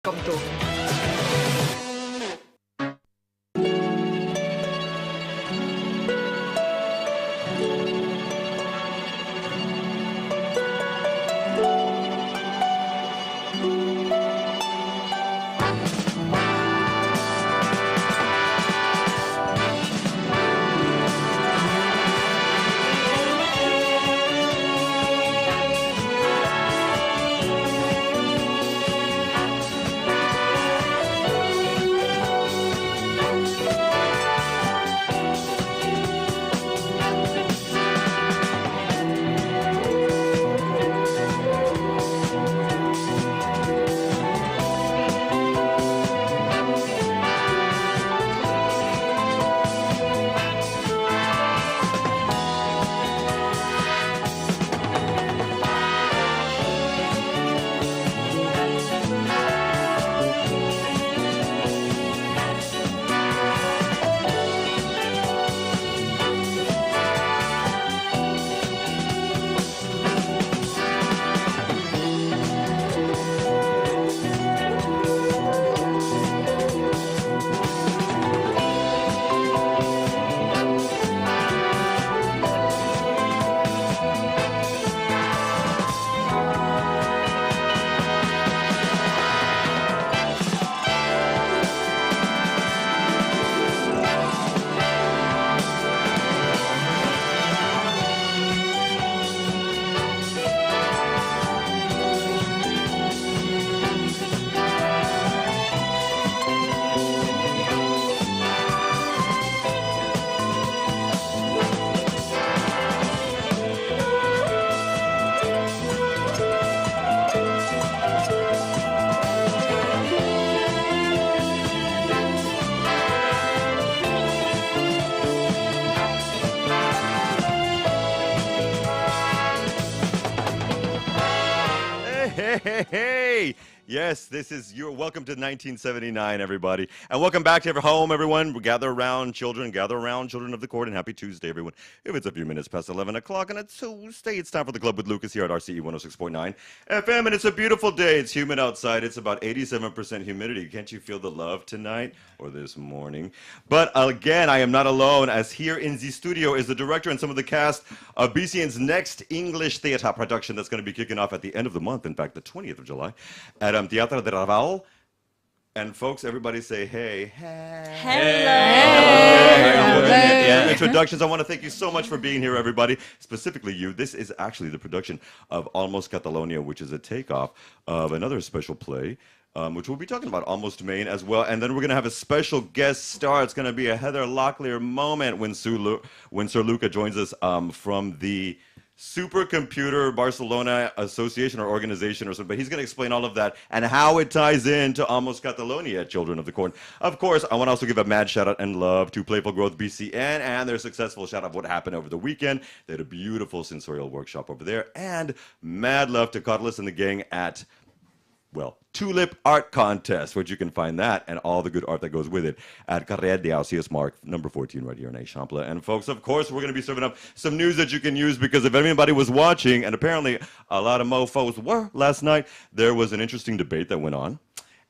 welcome to. Hey! Yes, this is your welcome to 1979, everybody. And welcome back to home, everyone. We gather around, children of the court, and happy Tuesday, everyone. If it's a few minutes past 11 o'clock on a Tuesday, it's time for the Club with Lucas here at RCE 106.9 FM, and it's a beautiful day. It's humid outside. It's about 87% humidity. Can't you feel the love tonight or this morning? But again, I am not alone, as here in the studio is the director and some of the cast of BCN's next English theater production that's going to be kicking off at the end of the month, in fact, the 20th of July, at Teatro de Raval. And folks, everybody say hey. Hello. Introductions. I want to thank you so much for being here, everybody. Specifically you. This is actually the production of Almost Catalonia, which is a takeoff of another special play, which we'll be talking about, Almost Maine, as well. And then we're going to have a special guest star. It's going to be a Heather Locklear moment when Sir Luca joins us from the Supercomputer Barcelona Association or organization or something, but he's going to explain all of that and how it ties into Almost Catalonia, Children of the Corn. Of course, I want to also give a mad shout out and love to Playful Growth BCN and their successful shout out of what happened over the weekend. They had a beautiful sensorial workshop over there, and mad love to Cutlass and the gang at, well, Tulip Art Contest, which you can find that and all the good art that goes with it at Carrera de Alcias Mark, number 14, right here in Eixample. And folks, of course, we're going to be serving up some news that you can use, because if anybody was watching, and apparently a lot of mofos were last night, there was an interesting debate that went on.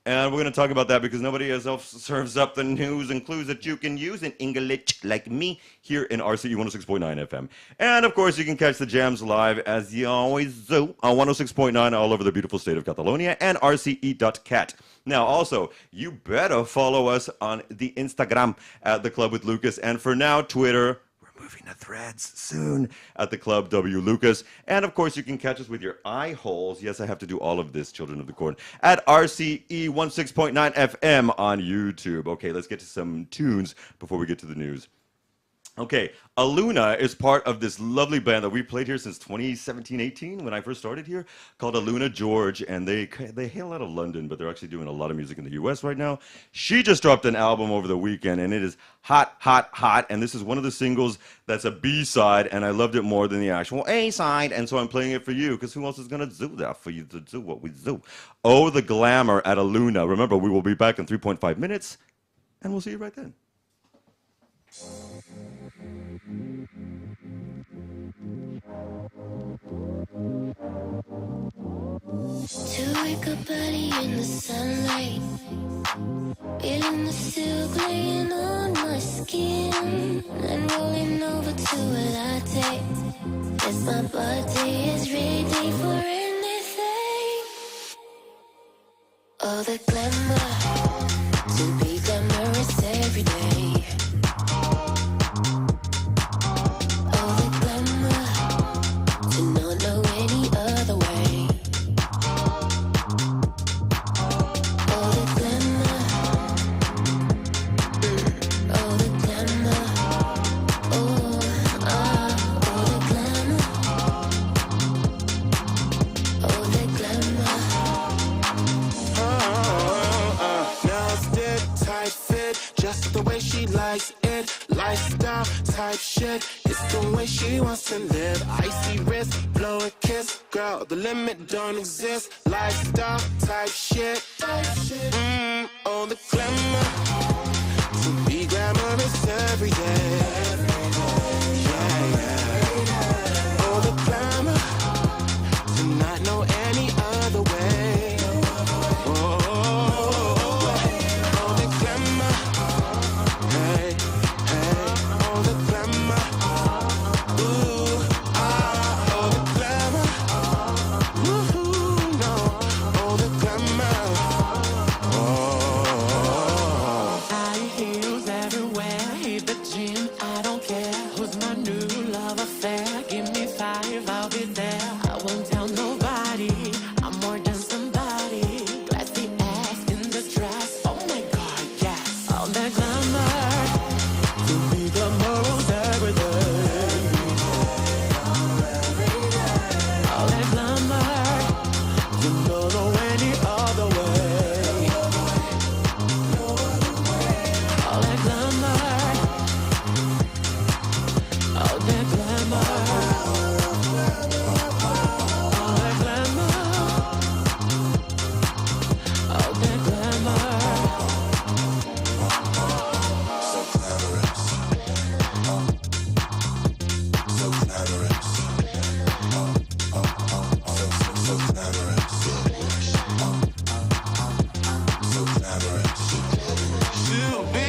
And we're going to talk about that because nobody else serves up the news and clues that you can use in English like me here in RCE 106.9 FM. And, of course, you can catch the jams live, as you always do, on 106.9 all over the beautiful state of Catalonia and rce.cat. Now, also, you better follow us on the Instagram at The Club with Lucas. And for now, Twitter. Moving to Threads soon at the Club W Lucas. And of course, you can catch us with your eye holes. Yes, I have to do all of this, Children of the Corn, at RCE 16.9 FM on YouTube. Okay, let's get to some tunes before we get to the news. Okay, Aluna is part of this lovely band that we played here since 2017-18 when I first started here, called Aluna George, and they hail out of London, but they're actually doing a lot of music in the U.S. right now. She just dropped an album over the weekend, and it is hot, hot, hot, and this is one of the singles that's a B-side, and I loved it more than the actual A-side, and so I'm playing it for you, because who else is going to do that for you to do what we do? Oh, the glamour at Aluna. Remember, we will be back in 3.5 minutes, and we'll see you right then. To wake up early in the sunlight, And the silk laying on my skin and rolling over to a latte. Yes, my body is ready for anything. All the glamour, to be glamorous every day. All the glamour, to not know any other way. All the glamour, all the glamour, all the glamour, all the glamour. Nails did, tight fit, just the way she likes it. Lifestyle type shit, it's the way she wants to live. Icy wrist, blow a kiss, girl, the limit don't exist. Lifestyle type shit, oh the glamour, to be glamorous every day. Yeah, yeah. Oh the glamour, to not know any other way. Oh the glamour, hey, hey, oh the glamour, ooh, oh the glamour, woohoo, no, oh the glamour, high heels everywhere, hit the gym, I don't care, who's my new love affair, give me 5, I'll be there, I won't tell nobody, I'm more than somebody, classy ass in this dress, oh my god, yes, all that glamour, to be glamorous every day, all that glamour, you don't know any other way, all that glamour, all that glamour, all that glamour, all that glamour. So glamorous, so glamorous, so glamorous, so glamorous. To be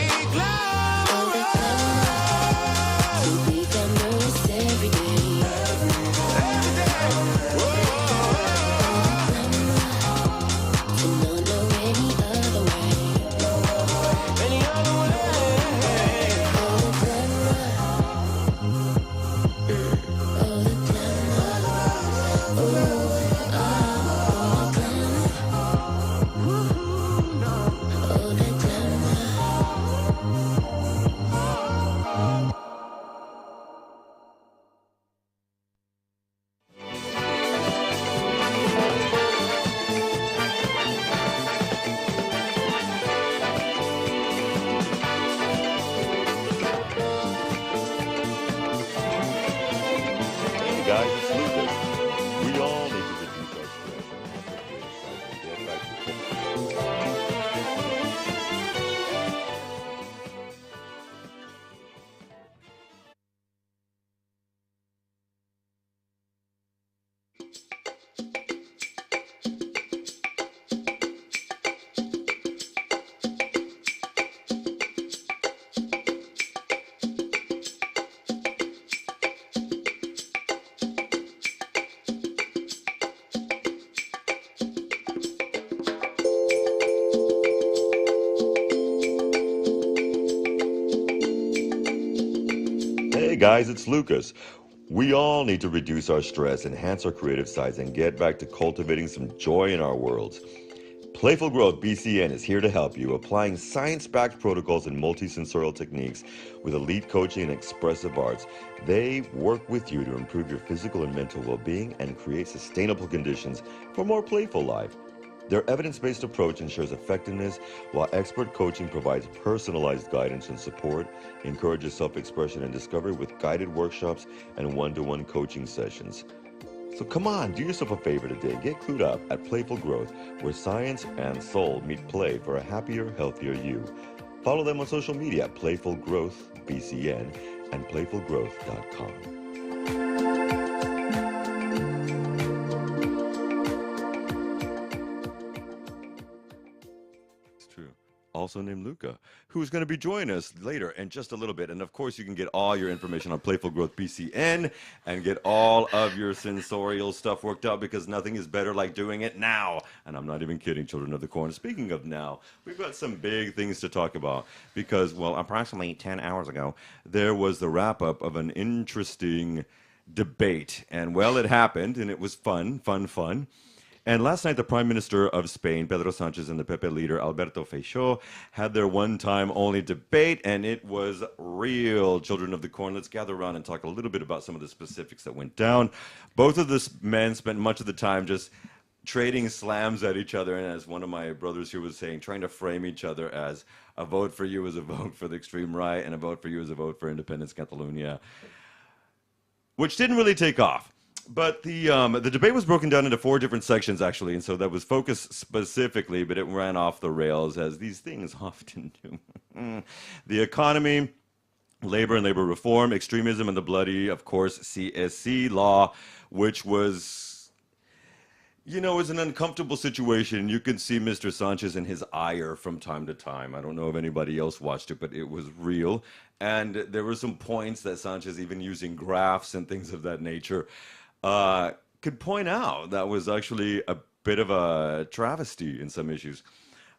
All the glamorous. glamour, to be glamorous every day. To not know any other way. Any other way. All the glamour, all the glamour, all the glamour, all the glamour. Hey guys, it's Lucas. We all need to reduce our stress and get back to Hey guys, it's Lucas. We all need to reduce our stress, enhance our creative sides, and get back to cultivating some joy in our worlds. Playful Growth BCN is here to help you, applying science-backed protocols and multisensorial techniques with elite coaching and expressive arts. They work with you to improve your physical and mental well-being and create sustainable conditions for a more playful life. Their evidence-based approach ensures effectiveness, while expert coaching provides personalized guidance and support, encourages self-expression and discovery with guided workshops and one-to-one coaching sessions. So come on, do yourself a favor today. Get clued up at Playful Growth, where science and soul meet play for a happier, healthier you. Follow them on social media at Playful Growth BCN and playfulgrowth.com. It's true. also named Luca, who's going to be joining us later in just a little bit. And of course, you can get all your information on Playful Growth BCN and get all of your sensorial stuff worked out, because nothing is better like doing it now. And I'm not even kidding, Children of the Corn. Speaking of now, we've got some big things to talk about because, well, approximately 10 hours ago, there was the wrap up of an interesting debate. And, well, it happened, and it was fun. And last night, the Prime Minister of Spain, Pedro Sanchez, and the Pepe leader, Alberto Feixó, had their one-time-only debate, and it was real. Children of the Corn, let's gather around and talk a little bit about some of the specifics that went down. Both of the men spent much of the time just trading slams at each other, and as one of my brothers here was saying, trying to frame each other as a vote for you is a vote for the extreme right, and a vote for you is a vote for independence Catalonia, which didn't really take off. But the debate was broken down into 4 different sections, actually, and so that was focused specifically, but it ran off the rails, as these things often do. The economy, labor and labor reform, extremism, and the bloody, of course, CSC law, which was, you know, it's an uncomfortable situation. You can see Mr. Sanchez in his ire from time to time. I don't know if anybody else watched it, but it was real. And there were some points that Sanchez, even using graphs and things of that nature, could point out that was actually a bit of a travesty in some issues.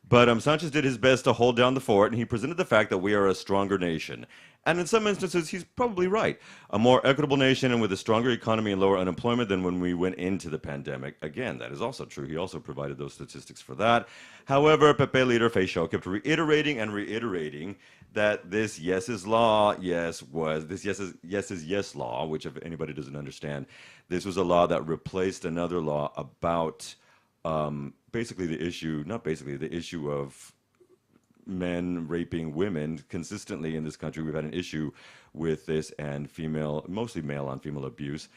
But Sanchez did his best to hold down the fort, and he presented the fact that we are a stronger nation. And in some instances, he's probably right. A more equitable nation and with a stronger economy and lower unemployment than when we went into the pandemic. Again, that is also true. He also provided those statistics for that. However, Pepe leader Feixó kept reiterating that this yes is law, yes is yes law, which if anybody doesn't understand, this was a law that replaced another law about basically the issue of men raping women. Consistently in this country, we've had an issue with this, and mostly male on female abuse.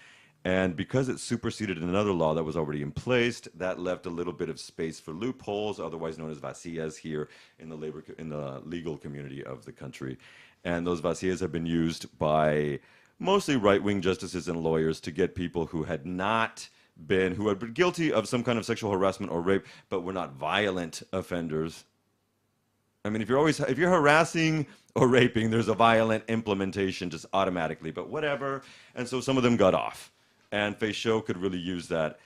And because it superseded another law that was already in place, that left a little bit of space for loopholes, otherwise known as vacías here in the legal community of the country. And those vacías have been used by mostly right-wing justices and lawyers to get people who had been guilty of some kind of sexual harassment or rape, but were not violent offenders. I mean, if you're harassing or raping, there's a violent implementation just automatically, but whatever. And so some of them got off. And Feixó could really use that.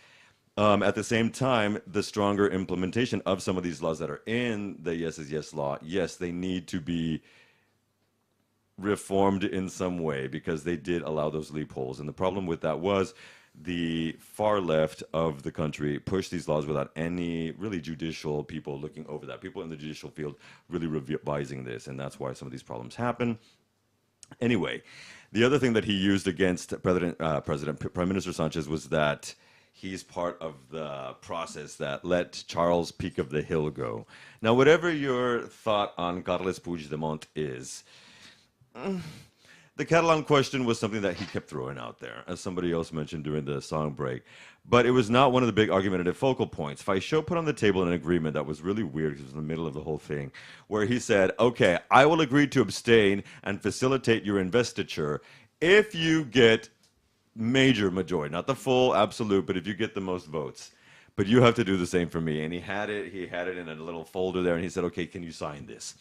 At the same time, the stronger implementation of some of these laws that are in the yes is yes law, yes, they need to be reformed in some way because they did allow those loopholes. And the problem with that was the far left of the country pushed these laws without any really judicial people looking over that. People in the judicial field really revising this, and that's why some of these problems happen. Anyway, the other thing that he used against Prime Minister Sanchez was that he's part of the process that let Charles Peak of the Hill go. Now, whatever your thought on Carles Puigdemont is, the Catalan question was something that he kept throwing out there, as somebody else mentioned during the song break. But it was not one of the big argumentative focal points. Feixó put on the table an agreement that was really weird because it was in the middle of the whole thing, where he said, okay, I will agree to abstain and facilitate your investiture if you get major majority, not the full absolute, but if you get the most votes. But you have to do the same for me. And he had it in a little folder there, and he said, okay, can you sign this?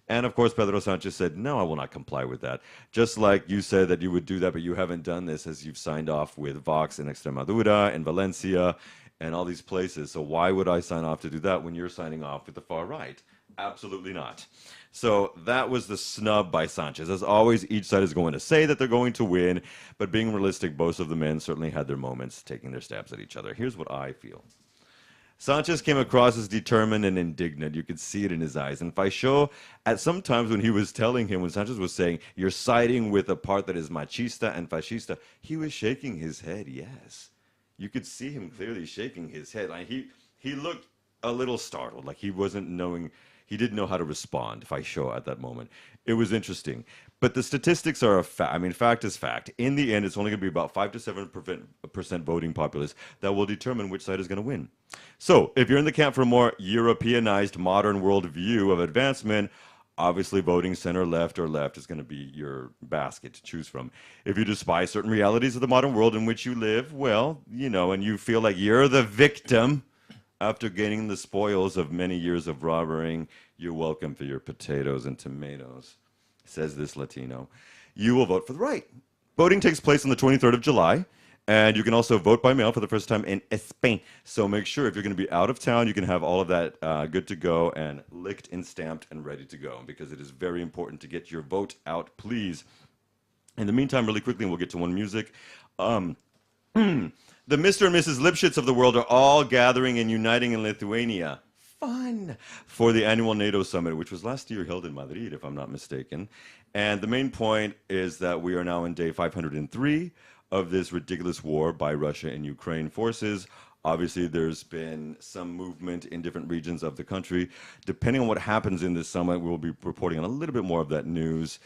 And of course, Pedro Sanchez said, no, I will not comply with that. Just like you said that you would do that, but you haven't done this, as you've signed off with Vox in Extremadura, in Valencia, and all these places. So why would I sign off to do that when you're signing off with the far right? Absolutely not. So that was the snub by Sanchez. As always, each side is going to say that they're going to win, but being realistic, both of the men certainly had their moments taking their stabs at each other. Here's what I feel. Sanchez came across as determined and indignant. You could see it in his eyes. And Feixó, at some times when Sanchez was saying, you're siding with a part that is machista and fascista, he was shaking his head, yes. You could see him clearly shaking his head. Like he looked a little startled, like he didn't know how to respond, Feixó, at that moment. It was interesting. But the statistics are a fact. I mean, fact is fact. In the end, it's only going to be about 5 to 7% voting populace that will determine which side is going to win. So, if you're in the camp for a more Europeanized, modern world view of advancement, obviously voting center left or left is going to be your basket to choose from. If you despise certain realities of the modern world in which you live, well, you know, and you feel like you're the victim After gaining the spoils of many years of robbering, you're welcome for your potatoes and tomatoes, says this Latino. You will vote for the right. Voting takes place on the 23rd of July, and you can also vote by mail for the first time in Spain. So make sure if you're going to be out of town, you can have all of that good to go and licked and stamped and ready to go, because it is very important to get your vote out, please. In the meantime, really quickly, and we'll get to one music. The Mr. and Mrs. Lipschitz of the world are all gathering and uniting in Lithuania. Fun! For the annual NATO summit, which was last year held in Madrid, if I'm not mistaken. And the main point is that we are now in day 503 of this ridiculous war by Russia and Ukraine forces. Obviously, there's been some movement in different regions of the country. Depending on what happens in this summit, we'll be reporting on a little bit more of that news.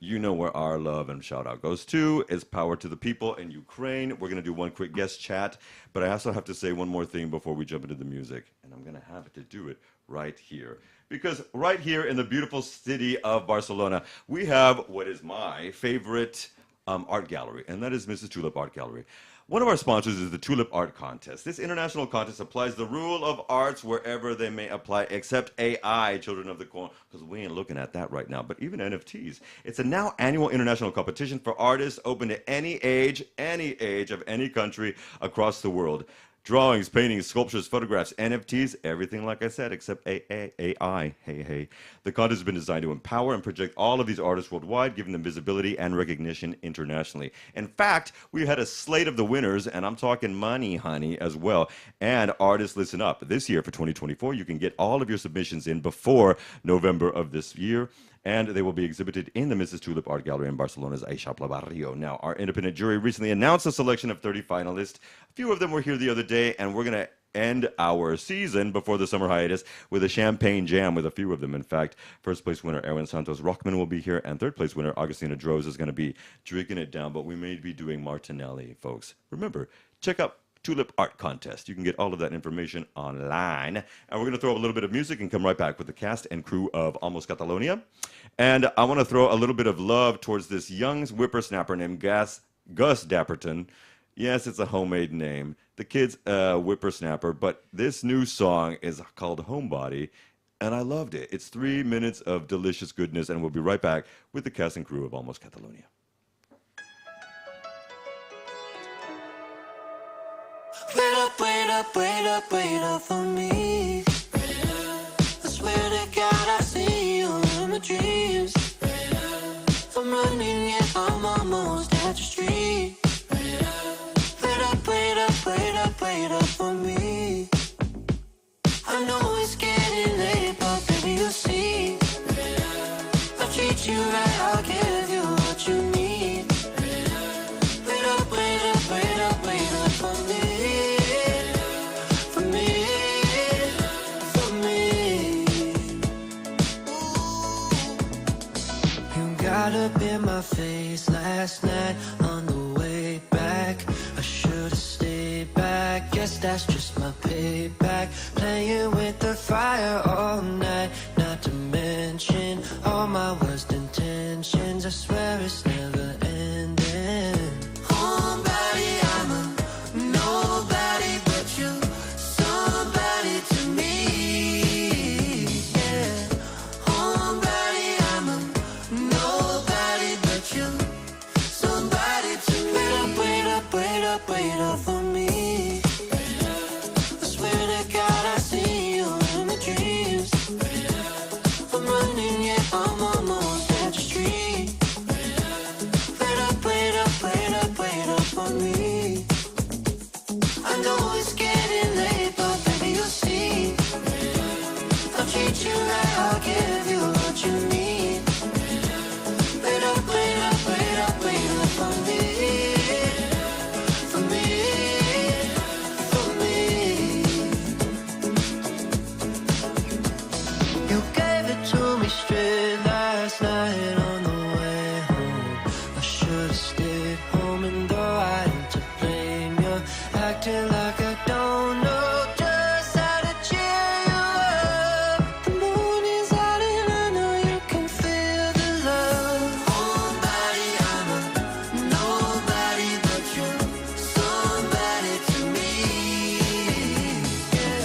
You know where our love and shout out goes to. It's power to the people in Ukraine. We're going to do one quick guest chat, but I also have to say one more thing before we jump into the music, and I'm going to have to do it right here. Because right here in the beautiful city of Barcelona, we have what is my favorite art gallery, and that is Mrs. Tulip Art Gallery. One of our sponsors is the Tulip Art Contest. This international contest applies the rule of arts wherever they may apply, except AI, Children of the Corn, because we ain't looking at that right now, but even NFTs. It's a now annual international competition for artists open to any age of any country across the world. Drawings, paintings, sculptures, photographs, NFTs, everything like I said, except AI. Hey. The contest has been designed to empower and project all of these artists worldwide, giving them visibility and recognition internationally. In fact, we had a slate of the winners, and I'm talking money, honey, as well. And artists, listen up. This year, for 2024, you can get all of your submissions in before November of this year. And they will be exhibited in the Mrs. Tulip Art Gallery in Barcelona's Eixample Barrio. Now, our independent jury recently announced a selection of 30 finalists. A few of them were here the other day, and we're going to end our season before the summer hiatus with a champagne jam with a few of them. In fact, first place winner Erwin Santos Rockman will be here, and third place winner Agustina Droz is going to be drinking it down, but we may be doing Martinelli, folks. Remember, check out Tulip Art Contest. You can get all of that information online. And we're going to throw a little bit of music and come right back with the cast and crew of Almost Catalonia. And I want to throw a little bit of love towards this young whippersnapper named Gus Dapperton. Yes, it's a homemade name. The kid's a whippersnapper, but this new song is called Homebody, and I loved it. It's 3 minutes of delicious goodness, and we'll be right back with the cast and crew of Almost Catalonia. Wait up for me. I swear to God I see you in my dreams. I'm running, yeah, I'm almost at the street. Wait up for me. I know it's getting late, but baby you'll see. I'll treat you right, I'll give you what you need. Wait up for me. Up in my face last night on the way back. I should've stayed back. Guess that's just my payback. Playing with the fire all night. Not to mention all my worst intentions. I swear it's never ending. Homebody, I'm a nobody but you. Somebody to me. Yeah. Homebody, I'm a nobody but you. Somebody to me. Wait up for me. I swear to God I see you in my dreams. I'm running, yeah, I'm almost at the street. Wait up for me. I know it's getting late, but baby you'll see. I'll treat you right, I'll give you what you need. Wait up for me. You gave it to me straight last night on the way home. I should've stayed home, and though I ain't to blame, you're acting like I don't know just how to cheer you up. The moon is out and I know you can feel the love. Homebody, I'm a nobody but you. Somebody to me. Yeah.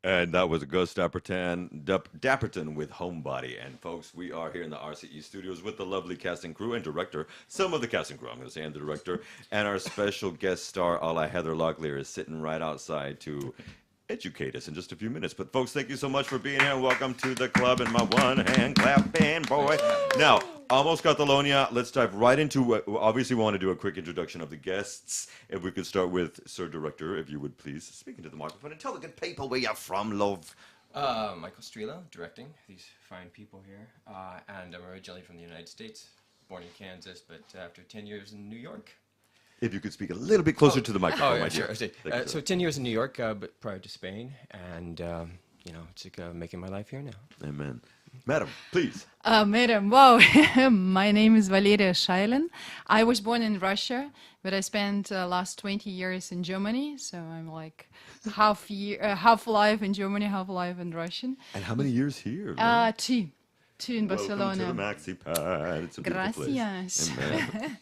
And that was Gus Dapperton with Homebody. And folks, we are here in the RCE studios with the lovely casting crew and director, some of the casting crew, I'm going to say, and the director, and our special guest star, a la Heather Locklear, is sitting right outside to educate us in just a few minutes. But folks, thank you so much for being here. Welcome to the club in my one hand clapping, boy. Now, almost Catalonia. Let's dive right into obviously we want to do a quick introduction of the guests. If we could start with Sir Director, if you would please speak into the microphone and tell the good people where you're from, love. Michael Strela, directing these fine people here. And I'm originally from the United States, born in Kansas, but after 10 years in New York. If you could speak a little bit closer to the microphone, my dear. Sure. Thank you, So 10 years in New York, but prior to Spain, and it's like making my life here now. Amen. Madam, please. Madam, wow. My name is Valeria Shailen. I was born in Russia, but I spent last 20 years in Germany. So I'm like half life in Germany, half life in Russian. And how many years here? Two in Barcelona. Welcome to the Maxi Pad. It's a beautiful Gracias. place. Amen.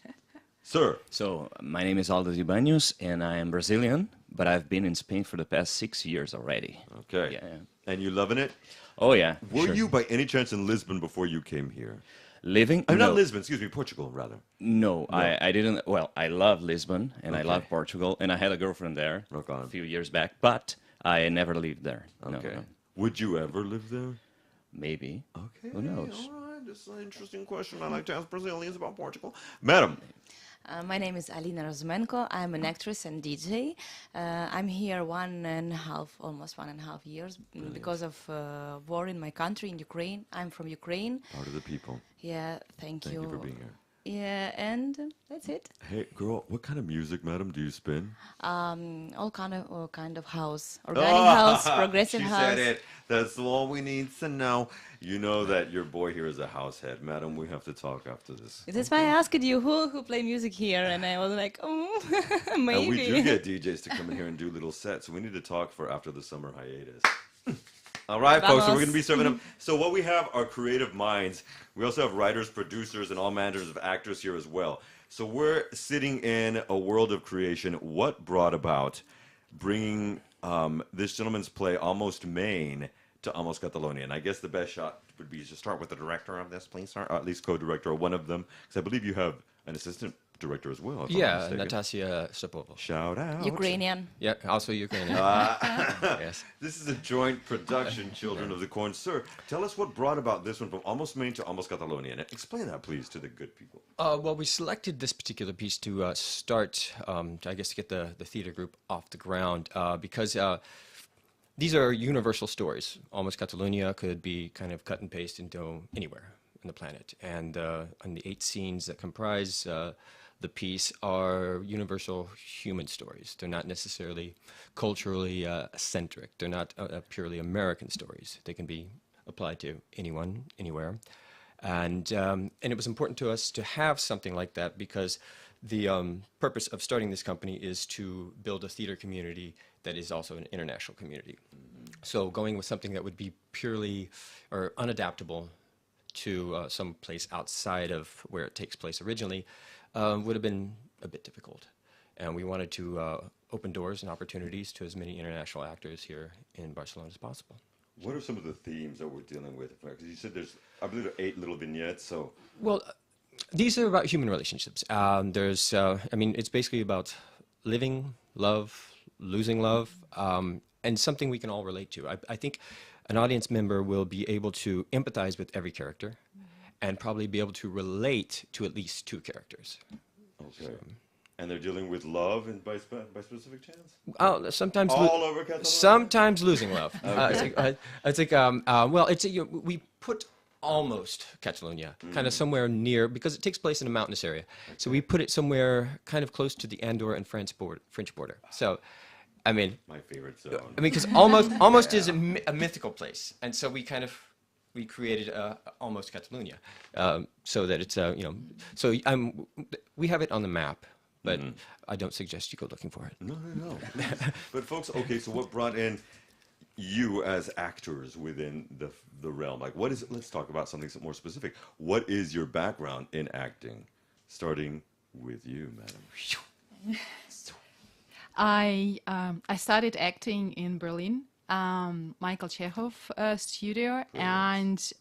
Sir. So, my name is Aldo Ibaños, and I am Brazilian, but I've been in Spain for the past 6 years already. Okay. Yeah. And you loving it? Oh, yeah. Were sure. you by any chance in Lisbon before you came here? Living? I'm no. not Lisbon, excuse me, Portugal, rather. No, I didn't. Well, I love Lisbon, and I Okay. love Portugal, and I had a girlfriend there Rock on. a few years back, but I never lived there. Okay. No. Would you ever live there? Maybe. Okay. Who knows? All right. This is an interesting question. I like to ask Brazilians about Portugal. Madam. My name is Alina Rozumenko. I'm an actress and DJ. I'm here almost 1.5 years because of war in my country, in Ukraine. I'm from Ukraine. Part of the people. Yeah, thank you. Thank you for being here. Yeah, and that's it. Hey, girl, what kind of music, madam, do you spin? All kind of house, organic house, progressive she house. said it. That's all we need to know. You know that your boy here is a house head. Madam, we have to talk after this. That's why I asked you who play music here, and I was like, maybe. And we do get DJs to come in here and do little sets. We need to talk for after the summer hiatus. All right, folks, so we're going to be serving them. So what we have are creative minds. We also have writers, producers, and all manners of actors here as well. So we're sitting in a world of creation. What brought about bringing this gentleman's play, Almost Maine, to Almost Catalonia? And I guess the best shot would be to start with the director of this, please, or at least co-director, or one of them, because I believe you have an assistant director as well. If I'm not Yeah, mistaken. Natasha Sapovo. Shout out. Ukrainian. Yeah, also Ukrainian. Yes. This is a joint production, Children of the Corn. Sir, tell us what brought about this one from Almost Maine to Almost Catalonia. And explain that, please, to the good people. Well, we selected this particular piece to start, I guess, to get the theater group off the ground because these are universal stories. Almost Catalonia could be kind of cut and paste into anywhere on the planet. And the 8 scenes that comprise the piece are universal human stories. They're not necessarily culturally centric. They're not purely American stories. They can be applied to anyone, anywhere. And it was important to us to have something like that because the purpose of starting this company is to build a theater community that is also an international community. So going with something that would be purely or unadaptable to some place outside of where it takes place originally would have been a bit difficult. And we wanted to open doors and opportunities to as many international actors here in Barcelona as possible. What are some of the themes that we're dealing with? Because you said there's, I believe there are 8 little vignettes, so... Well, these are about human relationships. It's basically about living, love, losing love, and something we can all relate to. I think an audience member will be able to empathize with every character and probably be able to relate to at least 2 characters. Okay. And they're dealing with love and by specific chance? Sometimes All over Catalonia? sometimes losing love. We put almost Catalonia kind of somewhere near, because it takes place in a mountainous area. So we put it somewhere kind of close to the Andorra and French border. So, I mean, My favorite zone. because almost is a mythical place, and so we created almost Catalonia, so that it's we have it on the map, but I don't suggest you go looking for it. No. But folks, okay, so what brought in you as actors within the realm? Like, what is it? Let's talk about something more specific. What is your background in acting? Starting with you, madam. I started acting in Berlin Michael Chekhov studio. And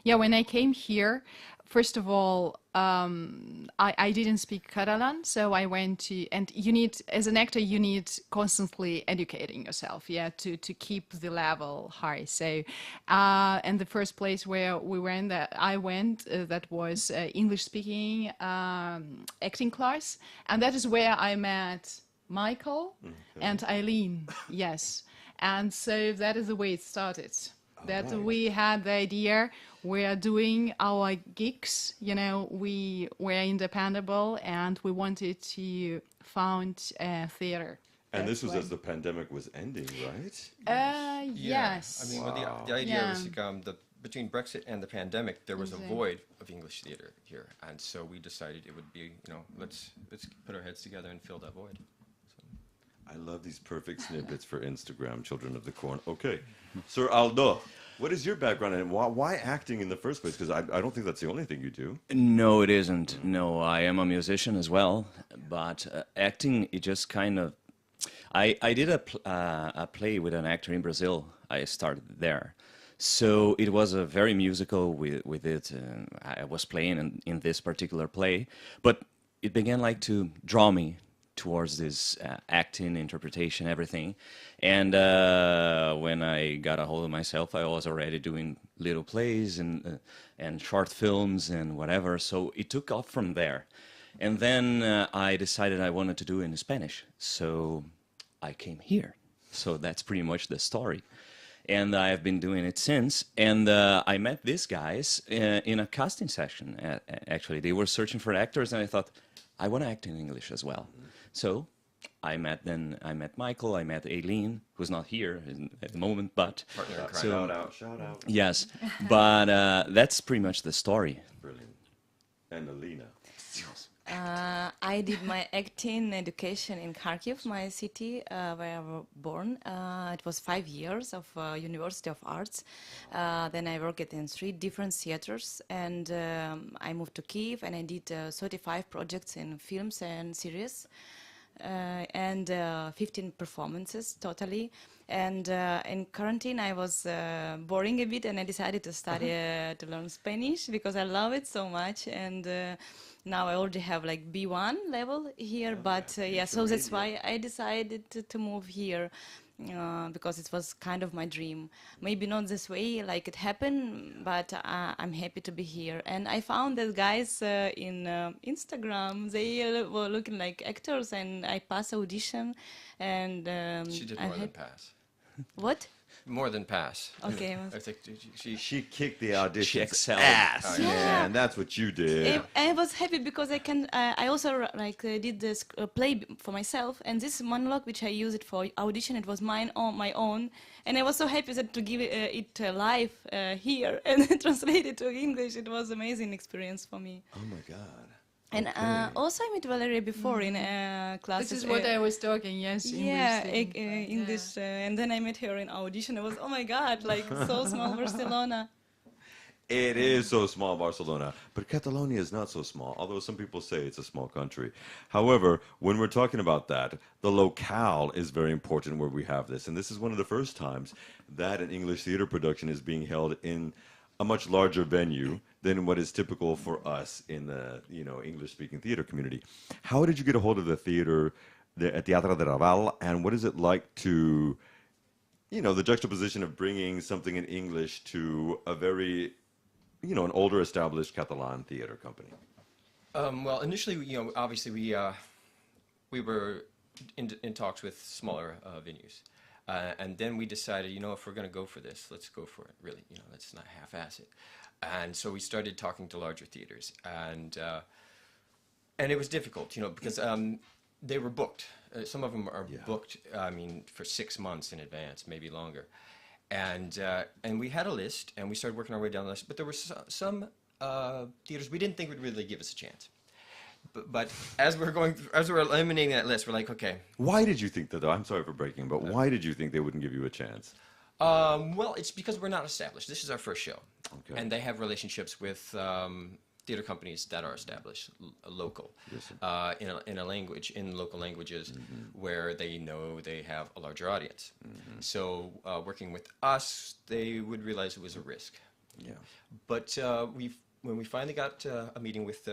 yeah, when I came here, first of all, I didn't speak Catalan, so I went to, and you need, as an actor, you need constantly educating yourself, yeah, to keep the level high. So, and the first place where we went, I went, that was English-speaking acting class, and that is where I met Michael and Eileen, yes. And so that is the way it started. That we had the idea, we are doing our gigs, you know, we were independent and we wanted to found a theater. And this was as the pandemic was ending, right? Yes. I mean, well, the idea was like, between Brexit and the pandemic, there was a void of English theater here, and so we decided it would be, you know, let's put our heads together and fill that void. I love these perfect snippets for Instagram, Children of the Corn. Okay, Sir Aldo, what is your background and why acting in the first place? Because I don't think that's the only thing you do. No, it isn't. No, I am a musician as well, but acting, it just kind of... I did a play with an actor in Brazil. I started there. So it was a very musical with it. I was playing in this particular play, but it began like to draw me towards this acting, interpretation, everything. And when I got a hold of myself, I was already doing little plays and short films and whatever. So it took off from there. And then I decided I wanted to do it in Spanish. So I came here. So that's pretty much the story. And I have been doing it since. And I met these guys in a casting session, actually. They were searching for actors, and I thought, I want to act in English as well. So I met Michael, I met Aileen, who's not here at the moment, but... Partner in crime. So, shout out. Yes, but that's pretty much the story. Brilliant. And Alina. I did my acting education in Kharkiv, my city where I was born. It was 5 years of University of Arts. Then I worked in 3 different theaters, and I moved to Kyiv, and I did 35 projects in films and series. And 15 performances totally. And in quarantine, I was boring a bit, and I decided to study to learn Spanish because I love it so much. And now I already have like B1 level here, but yeah, so that's why I decided to move here. Because it was kind of my dream. Maybe not this way like it happened, but I'm happy to be here. And I found that guys in Instagram, they were looking like actors, and I passed audition. And She did more than pass. What? More than pass. Okay. I think She kicked the audition. She excelled. Ass, Yeah. man. That's what you did. I was happy because I can. I also did this play for myself, and this monologue which I used for audition, it was my own, and I was so happy that to give it live here and translate it to English. It was amazing experience for me. Oh my God. And also I met Valeria before in classes. This is what I was talking, yes. Yeah, English. and then I met her in audition. I was, oh my God, like so small Barcelona. It is so small, Barcelona. But Catalonia is not so small, although some people say it's a small country. However, when we're talking about that, the locale is very important where we have this. And this is one of the first times that an English theater production is being held in a much larger venue than what is typical for us in the English-speaking theater community. How did you get a hold of the theater at Teatro de Raval, and what is it like to, the juxtaposition of bringing something in English to a very, an older established Catalan theater company? Well, initially, obviously we were in talks with smaller venues. And then we decided, if we're going to go for this, let's go for it, really. Let's not half-ass it. And so we started talking to larger theaters. And it was difficult, because they were booked. Some of them are booked, for 6 months in advance, maybe longer. And we had a list, and we started working our way down the list. But there were some theaters we didn't think would really give us a chance. But as we're eliminating that list, we're like, okay. Why did you think that, though? I'm sorry for breaking, but why did you think they wouldn't give you a chance? Well, it's because we're not established. This is our first show. Okay. And they have relationships with theater companies that are established, local, in a language, in local languages, where they know they have a larger audience. So working with us, they would realize it was a risk. Yeah. But when we finally got a meeting with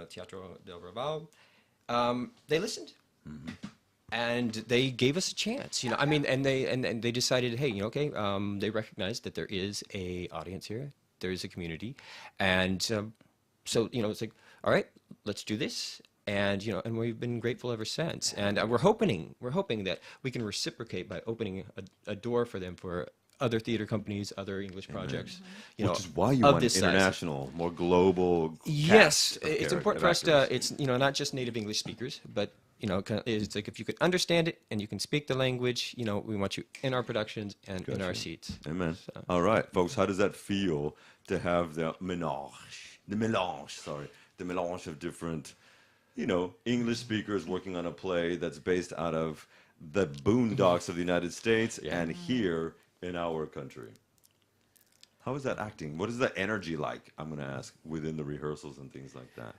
Teatro del Raval, they listened. And they gave us a chance, I mean, and they decided, hey, okay, they recognized that there is a audience here, there is a community, and so it's like, all right, let's do this, and and we've been grateful ever since, and we're hoping that we can reciprocate by opening a door for them for other theater companies, other English projects, Which is why you of want this size. international, more global. Yes, cast of it's important for us to. It's not just native English speakers, but it's like if you can understand it and you can speak the language, we want you in our productions and in our seats. Amen. All right, folks, how does that feel to have the melange of different, English speakers working on a play that's based out of the boondocks of the United States and here in our country? How is that acting? What is the energy like, I'm going to ask, within the rehearsals and things like that?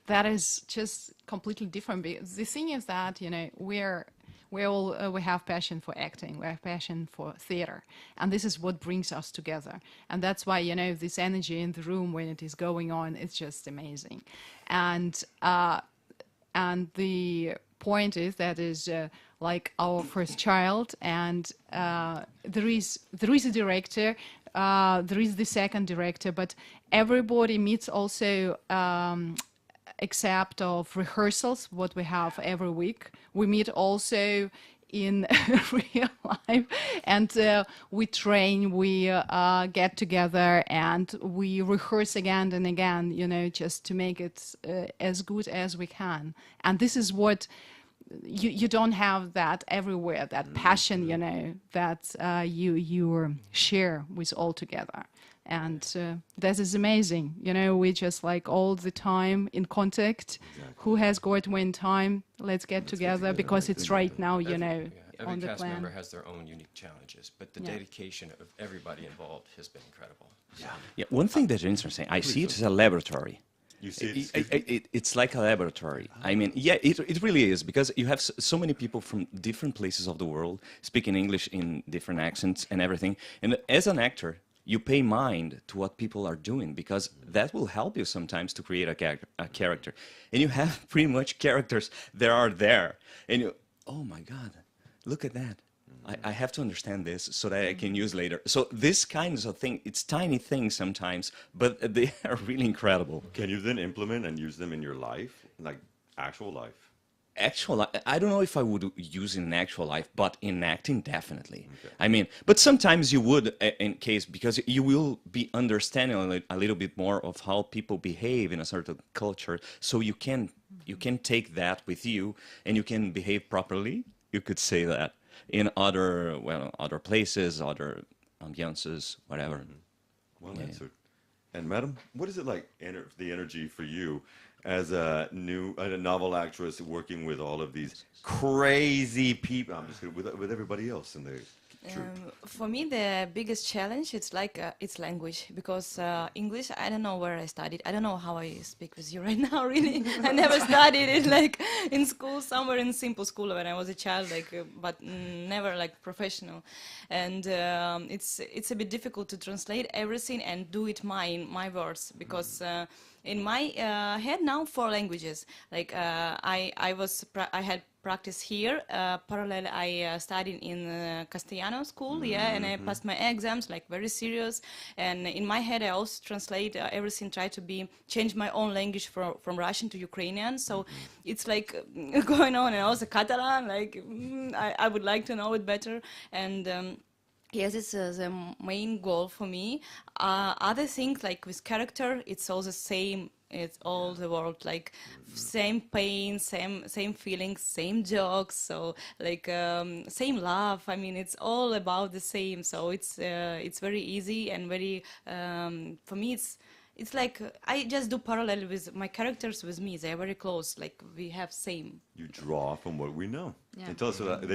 That is just completely different. The thing is that we have passion for acting, we have passion for theater, and this is what brings us together. And that's why this energy in the room when it is going on, it's just amazing. And the point is that is like our first child, and there is a director. There is the second director, but everybody meets also except of rehearsals, what we have every week. We meet also in real life, and we train, we get together, and we rehearse again and again, just to make it as good as we can. And this is what you don't have that everywhere, that passion, that you share with all together. And that is amazing. We just like all the time in contact. Exactly. Who has got when time? Let's get together because it's right now, Every on the cast plan. member has their own unique challenges, but the dedication of everybody involved has been incredible. Yeah, one thing that's interesting, I see it as a laboratory. You see It's like a laboratory. I mean, yeah, it really is, because you have so many people from different places of the world speaking English in different accents and everything. And as an actor, you pay mind to what people are doing, because that will help you sometimes to create a character. And you have pretty much characters that are there. And you, oh my God, look at that. I have to understand this so that I can use later. So this kinds of thing, it's tiny things sometimes, but they are really incredible. Can you then implement and use them in your life, like actual life? I don't know if I would use in actual life, but in acting, definitely. Okay. I mean, but sometimes you would, in case, because you will be understanding a little bit more of how people behave in a certain culture, so you can take that with you, and you can behave properly, you could say that, in other places, other ambiances, whatever. Well answered. And madam, what is it like, the energy for you as a novel actress working with all of these crazy people? I'm just with everybody else in the troupe. For me, the biggest challenge it's language, because English, I don't know where I studied. I don't know how I speak with you right now. Really, I never studied it like in school, somewhere in simple school when I was a child, but never like professional. And it's a bit difficult to translate everything and do it my words, because. In my head now 4 languages. Like I had practice here. Parallel, I studied in Castellano school, and I passed my exams, like very serious. And in my head, I also translate everything, try to change my own language from Russian to Ukrainian. So it's like going on, and also Catalan. Like I would like to know it better. And yes, it's the main goal for me. Other things, like with character, it's all the same. It's all the world, like same pain, same feelings, same jokes. So like same love. I mean, it's all about the same. So it's very easy and very for me. It's like I just do parallel with my characters with me. They're very close. Like we have same. You draw from what we know. Yeah. They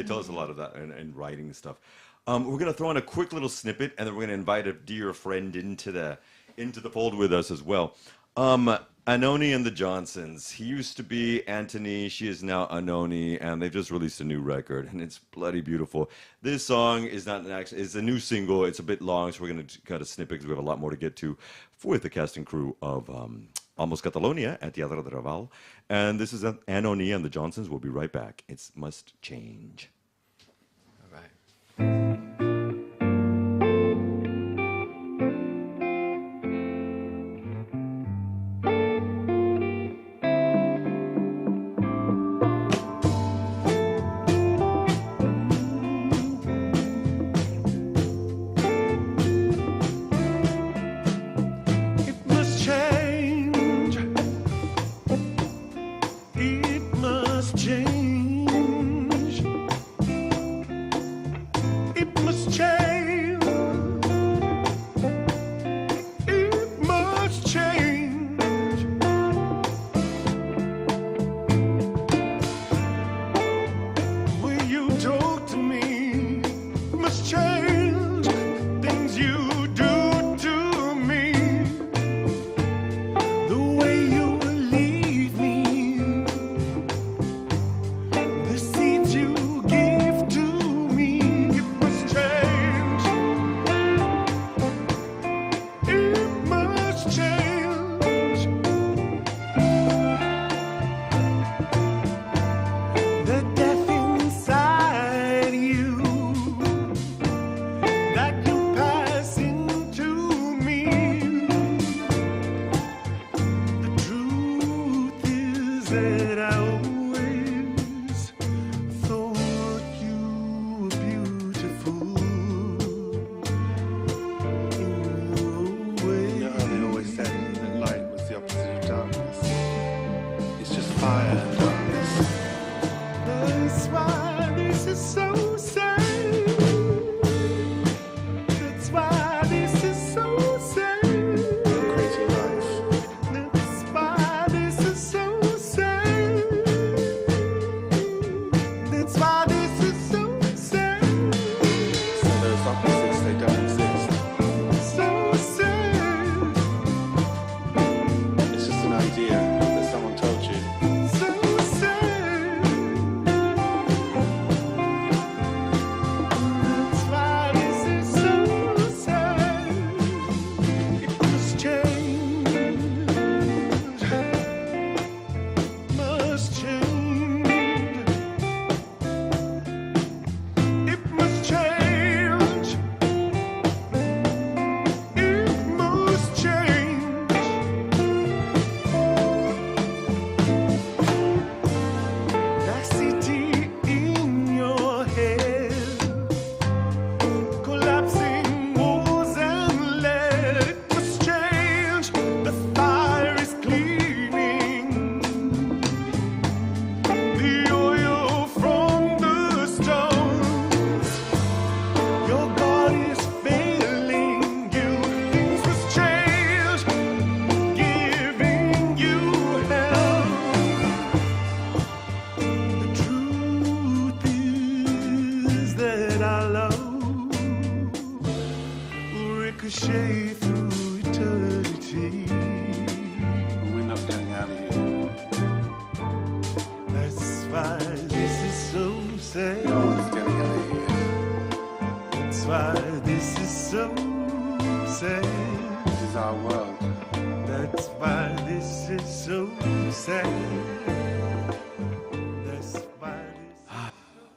tell us a lot of that in writing stuff. We're going to throw in a quick little snippet, and then we're going to invite a dear friend into into the fold with us as well. Anoni and the Johnsons. He used to be Anthony. She is now Anoni, and they've just released a new record, and it's bloody beautiful. This song is not it's a new single. It's a bit long, so we're going to cut a snippet because we have a lot more to get to with the cast and crew of Almost Catalonia at Teatro de Raval. And this is Anoni and the Johnsons. We'll be right back. It's Must Change. All right.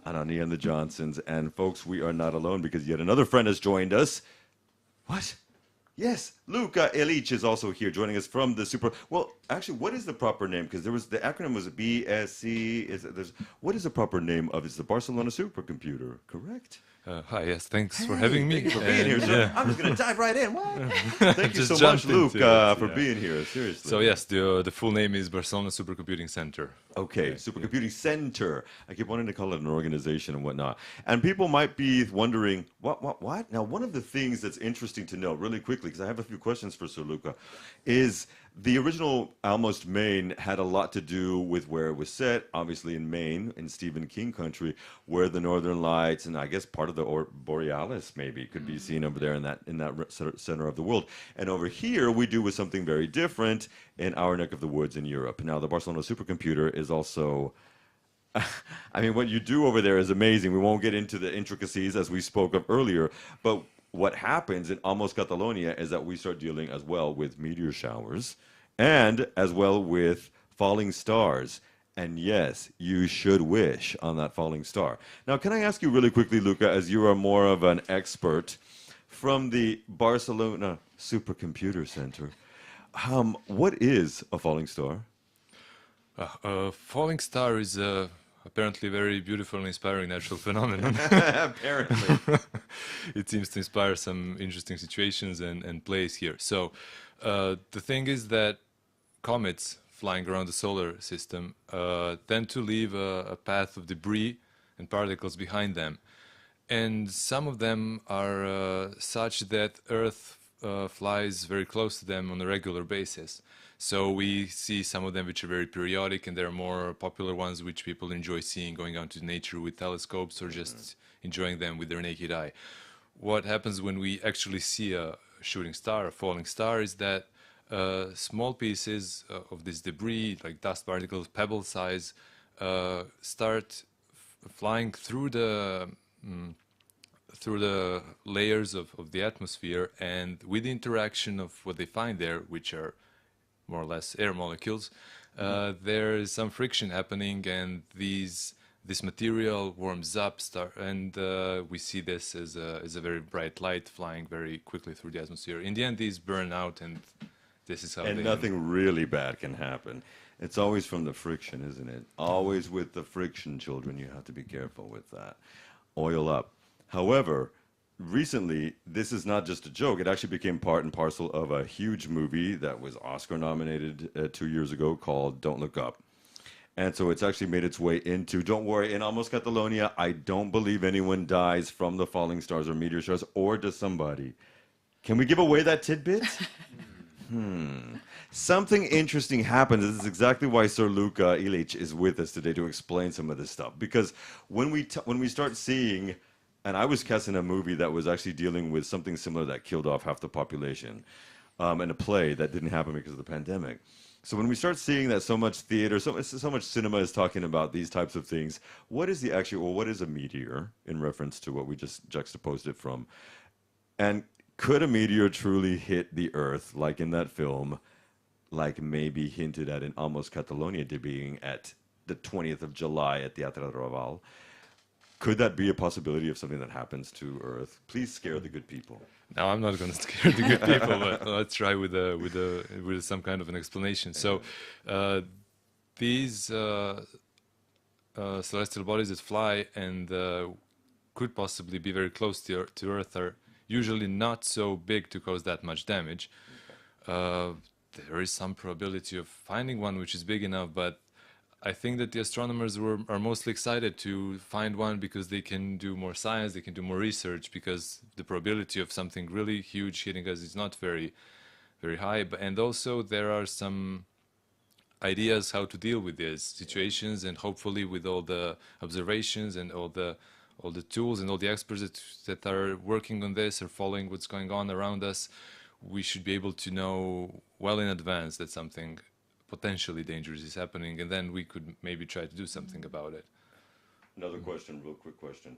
Anani and the Johnsons. And folks, we are not alone because yet another friend has joined us. What? Yes, Luca Elich is also here joining us from the Super... Well, actually, what is the proper name? Because there was the acronym was BSC. What is the proper name of it? It's the Barcelona Supercomputer, correct? Hi, yes, thanks for having me. Thank you for being here, sir. I'm just going to dive right in. What? Thank you Just so much, jump Luke, into it, for yeah. being here. Seriously. So yes, the full name is Barcelona Supercomputing Center. Okay, Supercomputing Center. I keep wanting to call it an organization and whatnot. And people might be wondering, what? Now, one of the things that's interesting to know really quickly quickly, because I have a few questions for Sir Luca, is the original Almost Maine had a lot to do with where it was set, obviously in Maine, in Stephen King country, where the Northern Lights and I guess part of the Borealis maybe could be seen over there in that center of the world. And over here, we do with something very different in our neck of the woods in Europe. Now, the Barcelona supercomputer is also... I mean, what you do over there is amazing. We won't get into the intricacies as we spoke of earlier, but what happens in Almost Catalonia is that we start dealing as well with meteor showers and as well with falling stars. And yes, you should wish on that falling star. Now, can I ask you really quickly, Luca, as you are more of an expert from the Barcelona Supercomputer Center, what is a falling star? A falling star is apparently very beautiful and inspiring natural phenomenon. Apparently. It seems to inspire some interesting situations and plays here. So the thing is that comets flying around the solar system tend to leave a path of debris and particles behind them. And some of them are such that Earth flies very close to them on a regular basis. So we see some of them which are very periodic, and there are more popular ones which people enjoy seeing, going out to nature with telescopes or just enjoying them with their naked eye. What happens when we actually see a shooting star, a falling star, is that small pieces of this debris, like dust particles, pebble size, start flying through the layers of the atmosphere, and with the interaction of what they find there, which are more or less air molecules, there is some friction happening, and this material warms up, and we see this as a very bright light flying very quickly through the atmosphere. In the end, these burn out, and this is how and nothing really bad can happen. It's always from the friction, isn't it? Always with the friction, children. You have to be careful with that. Oil up. However, recently, this is not just a joke. It actually became part and parcel of a huge movie that was Oscar nominated 2 years ago called Don't Look Up. And so it's actually made its way into, don't worry, in Almost Catalonia, I don't believe anyone dies from the falling stars or meteor showers, or does somebody. Can we give away that tidbit? Something interesting happens. This is exactly why Sir Luca Ilic is with us today to explain some of this stuff. Because when we start seeing... And I was casting a movie that was actually dealing with something similar that killed off half the population, and a play that didn't happen because of the pandemic. So when we start seeing that so much theater, so much cinema is talking about these types of things, what is what is a meteor in reference to what we just juxtaposed it from? And could a meteor truly hit the Earth, like in that film, like maybe hinted at in Almost Catalonia, being at the 20th of July at Teatro Raval? Could that be a possibility of something that happens to Earth? Please scare the good people. Now, I'm not going to scare the good people, but let's try with some kind of an explanation. So, these celestial bodies that fly and could possibly be very close to Earth are usually not so big to cause that much damage. There is some probability of finding one which is big enough, but I think that the astronomers are mostly excited to find one because they can do more science, they can do more research, because the probability of something really huge hitting us is not very, very high. And also there are some ideas how to deal with these situations, and hopefully with all the observations and all the tools and all the experts that are working on this or following what's going on around us, we should be able to know well in advance that something potentially dangerous is happening, and then we could maybe try to do something about it. Another question, real quick question.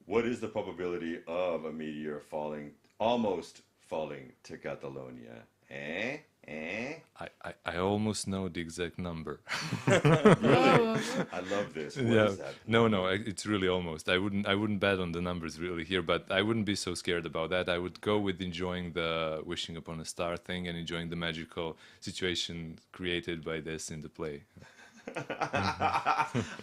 What is the probability of a meteor almost falling to Catalonia? I almost know the exact number. Really? I love this. What is that? No, it's really almost. I wouldn't bet on the numbers really here, but I wouldn't be so scared about that. I would go with enjoying the wishing upon a star thing and enjoying the magical situation created by this in the play.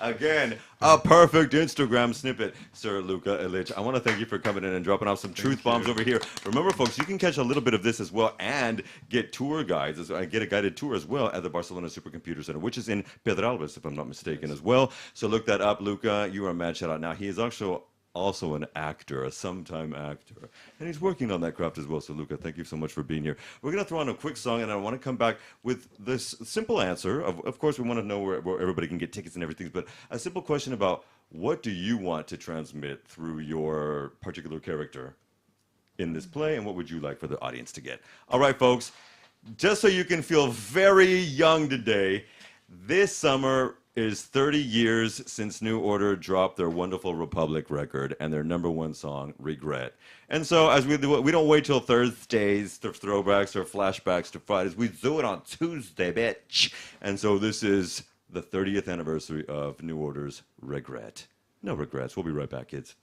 Again, a perfect Instagram snippet, Sir Luca Ilic. I want to thank you for coming in and dropping off some truth bombs over here. Remember, folks, you can catch a little bit of this as well and get tour guides, get a guided tour as well at the Barcelona Supercomputer Center, which is in Pedralbes, if I'm not mistaken, as well. So look that up, Luca. You are a mad shout out. Now, he is also also an actor, a sometime actor. And he's working on that craft as well. So, Luca, thank you so much for being here. We're going to throw on a quick song, and I want to come back with this simple answer. Of course, we want to know where everybody can get tickets and everything, but a simple question about what do you want to transmit through your particular character in this play, and what would you like for the audience to get? All right, folks, just so you can feel very young today, this summer is 30 years since New Order dropped their wonderful Republic record and their #1 song, Regret. And so as we do it, we don't wait till Thursdays to throwbacks or flashbacks to Fridays. We do it on Tuesday, bitch. And so this is the 30th anniversary of New Order's Regret. No regrets. We'll be right back, kids.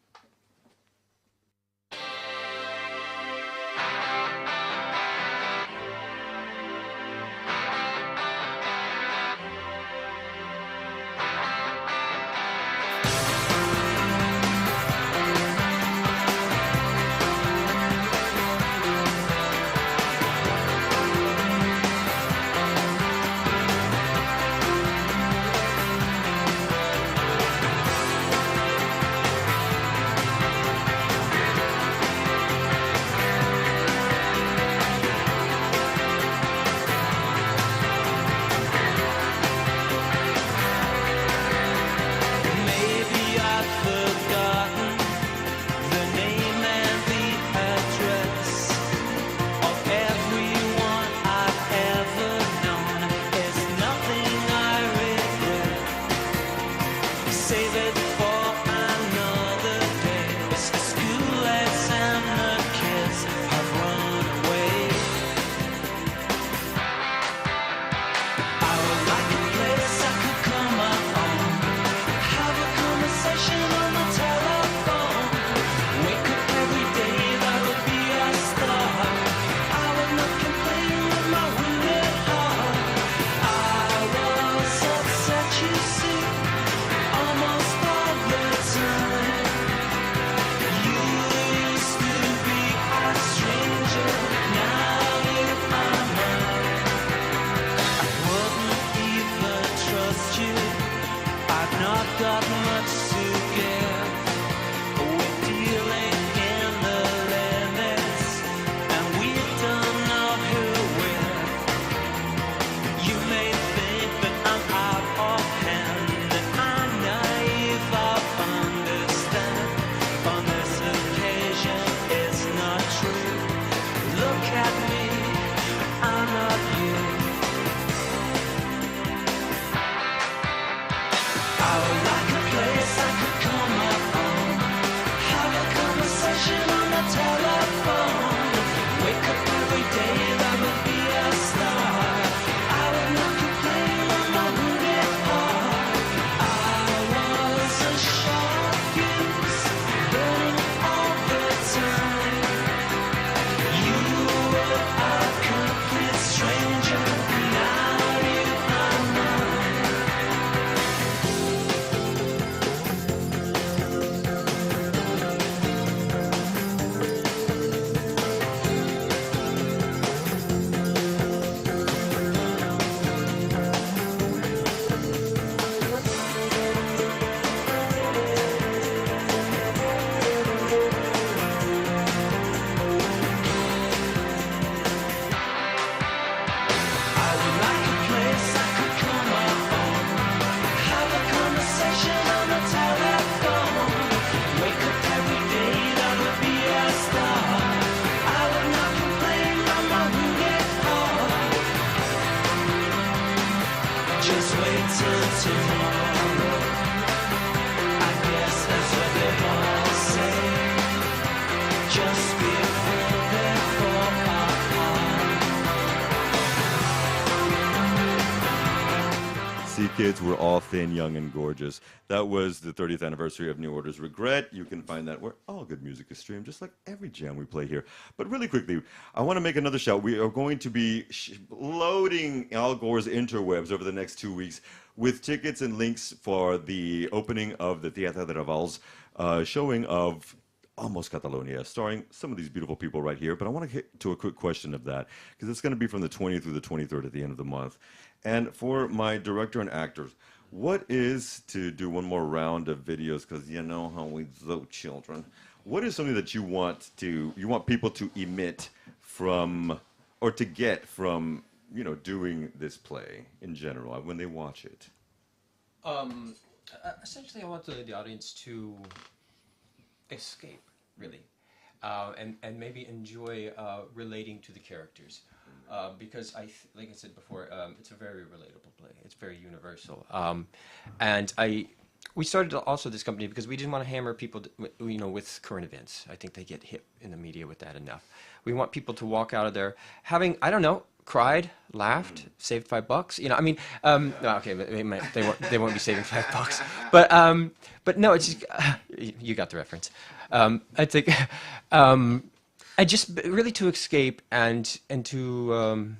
Kids, we're all thin, young, and gorgeous. That was the 30th anniversary of New Order's Regret. You can find that where all good music is streamed, just like every jam we play here. But really quickly, I want to make another shout. We are going to be loading Al Gore's interwebs over the next 2 weeks with tickets and links for the opening of the Teatro de Raval's showing of Almost Catalonia, starring some of these beautiful people right here. But I want to get to a quick question of that, because it's going to be from the 20th through the 23rd at the end of the month. And for my director and actors, What is, to do one more round of videos, because you know how we do, children, what is something that you want people to emit from, or to get from, doing this play in general when they watch it? Essentially, I want the audience to escape, really, and maybe enjoy relating to the characters, because like I said before, it's a very relatable play. It's very universal, and we started also this company because we didn't want to hammer people, with current events. I think they get hit in the media with that enough. We want people to walk out of there having, I don't know, cried, laughed, saved $5. No, okay, they won't be saving $5, but no, it's just, you got the reference. I think, I just really to escape and to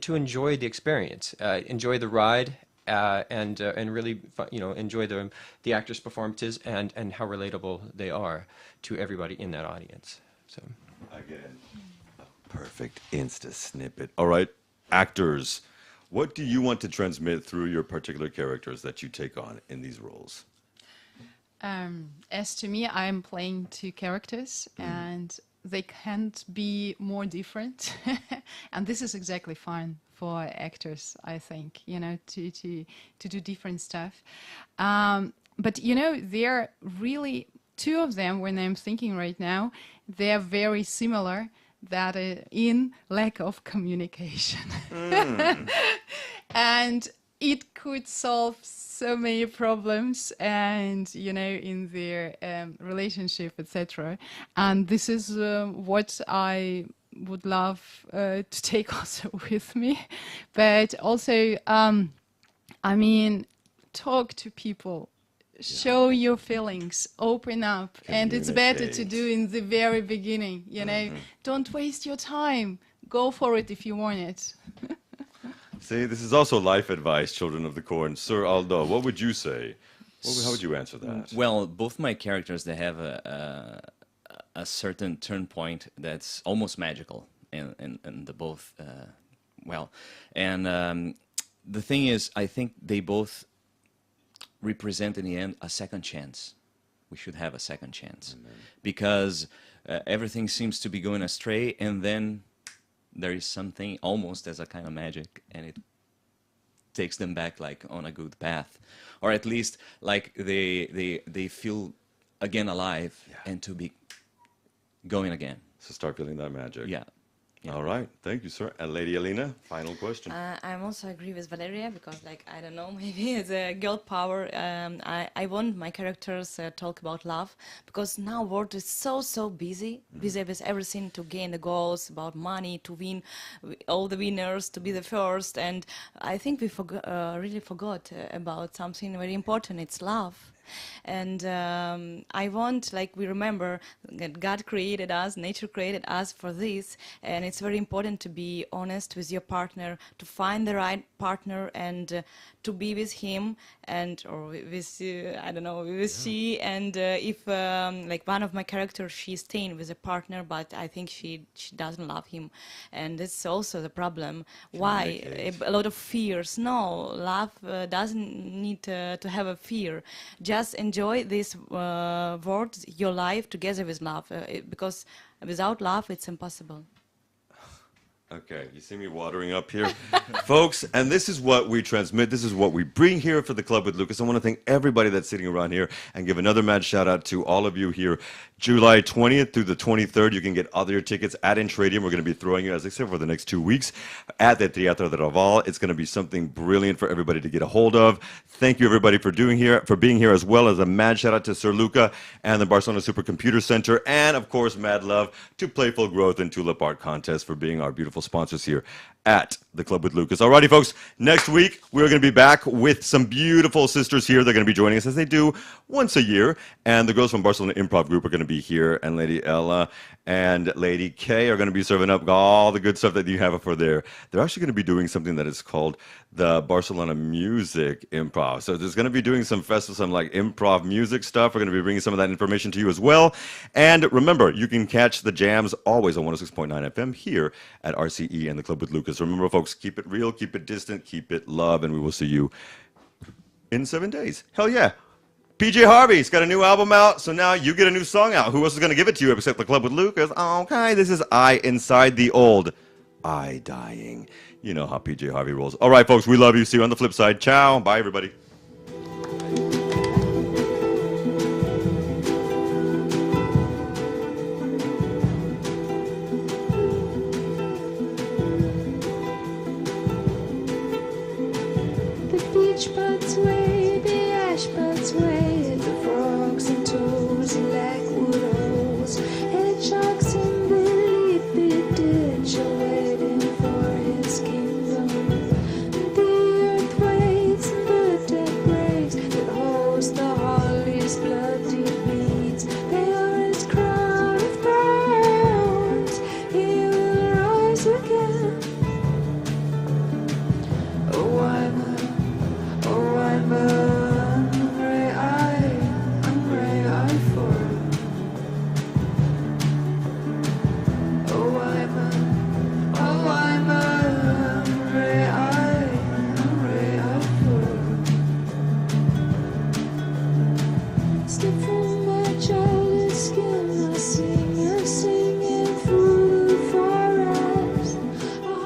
enjoy the experience, enjoy the ride, and really, enjoy the actors' performances and how relatable they are to everybody in that audience. So again, perfect Insta snippet. All right, actors, what do you want to transmit through your particular characters that you take on in these roles? As to me, I'm playing two characters, and they can't be more different. And this is exactly fine for actors, I think, to do different stuff. But, they're really, two of them, when I'm thinking right now, they're very similar, that in lack of communication. And it could solve so many problems, and in their relationship, etc. And this is what I would love to take also with me. But also, talk to people. Show your feelings, open up, and it's better to do in the very beginning, Don't waste your time. Go for it if you want it. See, this is also life advice, children of the corn. Sir Aldo, what would you say? How would you answer that? Well, both my characters, they have a certain turn point that's almost magical, and the both, the thing is, I think they both represent in the end a second chance. We should have a second chance. Amen. Because everything seems to be going astray, and then there is something almost as a kind of magic, and it takes them back like on a good path, or at least like they feel again alive, and to be going again. So start feeling that magic. Yeah. All right, thank you, sir. And Lady Alina, final question. I'm also agree with Valeria, because, I don't know, maybe it's a girl power. I want my characters talk about love, because now world is so busy with everything, to gain the goals, about money, to win all the winners, to be the first. And I think we really forgot about something very important. It's love. And I want, we remember that God created us, nature created us for this, and it's very important to be honest with your partner, to find the right partner, and to be with him, or with I don't know, with she. And if one of my characters, she's staying with a partner, but I think she doesn't love him, and it's also the problem. Why a lot of fears? No, love doesn't need to have a fear. Just enjoy this world, your life together with love, because without love it's impossible. Okay, you see me watering up here, folks, and this is what we transmit. This is what we bring here for the Club with Lucas. I want to thank everybody that's sitting around here and give another mad shout out to all of you here. July 20th through the 23rd, you can get all your tickets at Intradium. We're going to be throwing you, as I said, for the next 2 weeks at the Teatro de Raval. It's going to be something brilliant for everybody to get a hold of. Thank you, everybody, for being here, as well as a mad shout out to Sir Luca and the Barcelona Supercomputer Center, and of course, mad love to Playful Growth and Tulip Art Contest for being our beautiful sponsors here at the Club with Lucas. Alrighty, folks, next week we're going to be back with some beautiful sisters here. They're going to be joining us as they do once a year, and the girls from Barcelona Improv Group are going to be here, and Lady Ella and Lady Kay are going to be serving up all the good stuff that you have for there. They're actually going to be doing something that is called the Barcelona Music Improv. So there's going to be doing some festivals, some improv music stuff. We're going to be bringing some of that information to you as well. And remember, you can catch the jams always on 106.9 FM here at RCE and the Club with Lucas. Remember, folks, keep it real, keep it distant, keep it love, and we will see you in 7 days. Hell yeah. PJ Harvey's got a new album out, so now you get a new song out. Who else is going to give it to you except the Club with Lucas? Okay, this is I Inside the Old. I Dying. You know how PJ Harvey rolls. All right, folks, we love you. See you on the flip side. Ciao. Bye, everybody.